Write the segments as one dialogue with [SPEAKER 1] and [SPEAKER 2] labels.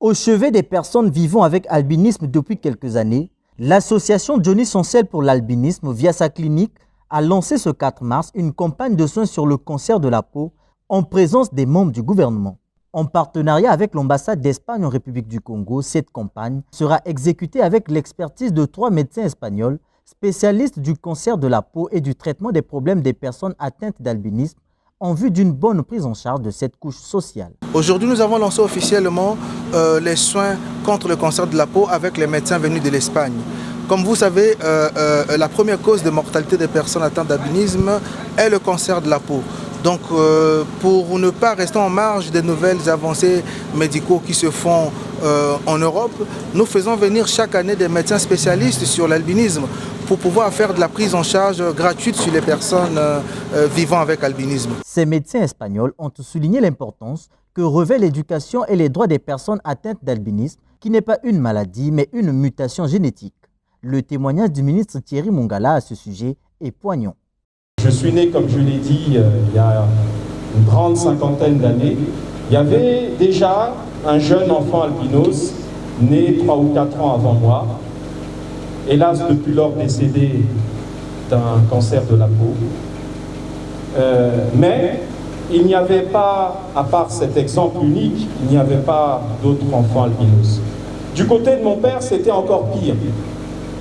[SPEAKER 1] Au chevet des personnes vivant avec albinisme depuis quelques années, l'association Johnny Soncel pour l'albinisme, via sa clinique, a lancé ce 4 mars une campagne de soins sur le cancer de la peau en présence des membres du gouvernement. En partenariat avec l'ambassade d'Espagne en République du Congo, cette campagne sera exécutée avec l'expertise de 3 médecins espagnols spécialistes du cancer de la peau et du traitement des problèmes des personnes atteintes d'albinisme en vue d'une bonne prise en charge de cette couche sociale.
[SPEAKER 2] Aujourd'hui, nous avons lancé officiellement les soins contre le cancer de la peau avec les médecins venus de l'Espagne. Comme vous savez, la première cause de mortalité des personnes atteintes d'albinisme est le cancer de la peau. Donc, pour ne pas rester en marge des nouvelles avancées médicaux qui se font en Europe, nous faisons venir chaque année des médecins spécialistes sur l'albinisme pour pouvoir faire de la prise en charge gratuite sur les personnes vivant avec albinisme.
[SPEAKER 1] Ces médecins espagnols ont souligné l'importance que revêt l'éducation et les droits des personnes atteintes d'albinisme, qui n'est pas une maladie, mais une mutation génétique. Le témoignage du ministre Thierry Mongala à ce sujet est poignant.
[SPEAKER 3] Je suis né, comme je l'ai dit, il y a une grande cinquantaine d'années. Il y avait déjà un jeune enfant albinos, né 3 ou 4 ans avant moi, hélas depuis lors décédé d'un cancer de la peau. Mais il n'y avait pas, à part cet exemple unique, il n'y avait pas d'autres enfants albinos. Du côté de mon père, c'était encore pire,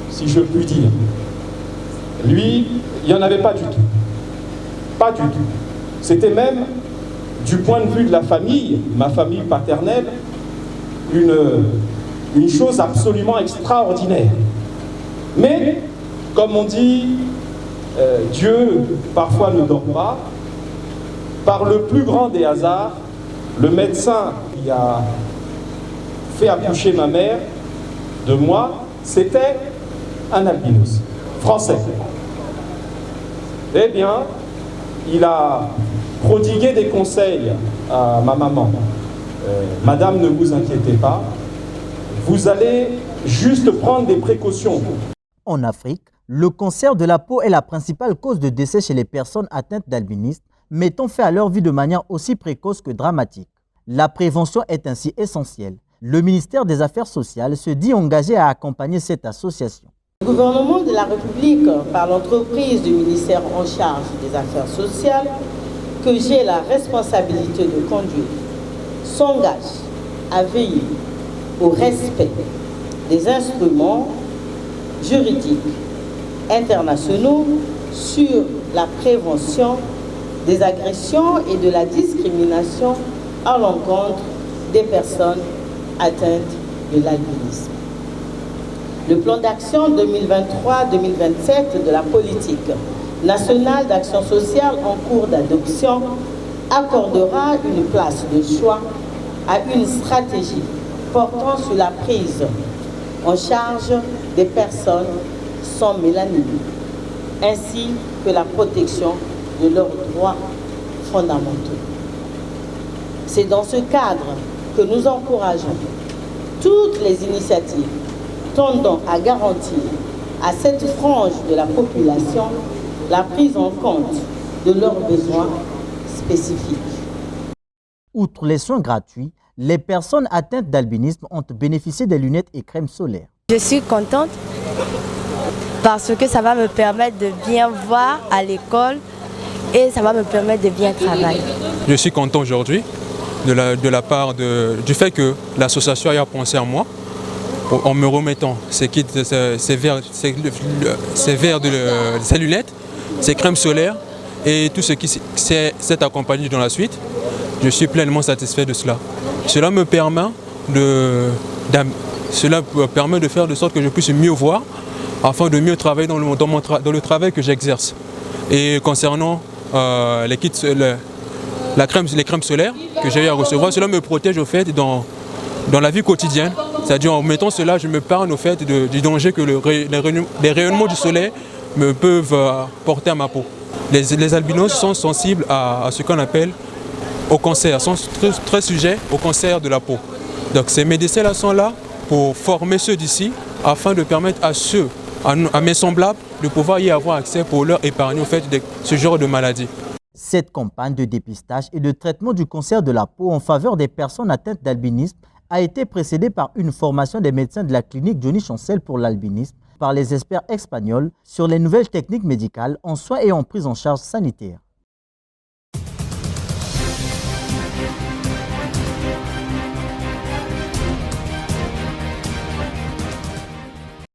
[SPEAKER 3] si je puis dire. Lui, il n'y en avait pas du tout. Pas du tout. C'était même, du point de vue de la famille, ma famille paternelle, une chose absolument extraordinaire. Mais, comme on dit, Dieu parfois ne dort pas. Par le plus grand des hasards, le médecin qui a fait accoucher ma mère de moi, c'était un albinos, français. Eh bien, il a prodigué des conseils à ma maman. Madame, ne vous inquiétez pas, vous allez juste prendre des précautions.
[SPEAKER 1] En Afrique, le cancer de la peau est la principale cause de décès chez les personnes atteintes d'albinisme, mettant fin à leur vie de manière aussi précoce que dramatique. La prévention est ainsi essentielle. Le ministère des Affaires sociales se dit engagé à accompagner cette association.
[SPEAKER 4] Le gouvernement de la République, par l'entreprise du ministère en charge des Affaires sociales, que j'ai la responsabilité de conduire, s'engage à veiller au respect des instruments juridiques internationaux sur la prévention des agressions et de la discrimination à l'encontre des personnes atteintes de l'albinisme. Le plan d'action 2023-2027 de la politique nationale d'action sociale en cours d'adoption accordera une place de choix à une stratégie portant sur la prise en charge des personnes sans mélanine, ainsi que la protection de leurs droits fondamentaux. C'est dans ce cadre que nous encourageons toutes les initiatives tendant à garantir à cette frange de la population la prise en compte de leurs besoins spécifiques.
[SPEAKER 1] Outre les soins gratuits, les personnes atteintes d'albinisme ont bénéficié des lunettes et crèmes solaires.
[SPEAKER 5] Je suis contente parce que ça va me permettre de bien voir à l'école et ça va me permettre de bien travailler.
[SPEAKER 6] Je suis content aujourd'hui de la part du fait que l'association a pensé à moi en me remettant ces lunettes, ces crèmes solaires et tout ce qui s'est accompagné dans la suite. Je suis pleinement satisfait de cela. Cela me permet de faire de sorte que je puisse mieux voir afin de mieux travailler dans le travail que j'exerce. Et concernant les crèmes solaires que j'ai eu à recevoir, cela me protège au fait dans la vie quotidienne. C'est-à-dire en mettant cela, je me parle au fait du danger que les rayonnements du soleil me peuvent porter à ma peau. Les albinos sont sensibles à ce qu'on appelle au cancer, sont très sujets au cancer de la peau. Donc ces médecins-là sont là pour former ceux d'ici afin de permettre à mes semblables de pouvoir y avoir accès pour leur épargner au fait de ce genre de maladie.
[SPEAKER 1] Cette campagne de dépistage et de traitement du cancer de la peau en faveur des personnes atteintes d'albinisme a été précédée par une formation des médecins de la clinique Johnny Chancel pour l'albinisme par les experts espagnols sur les nouvelles techniques médicales en soins et en prise en charge sanitaire.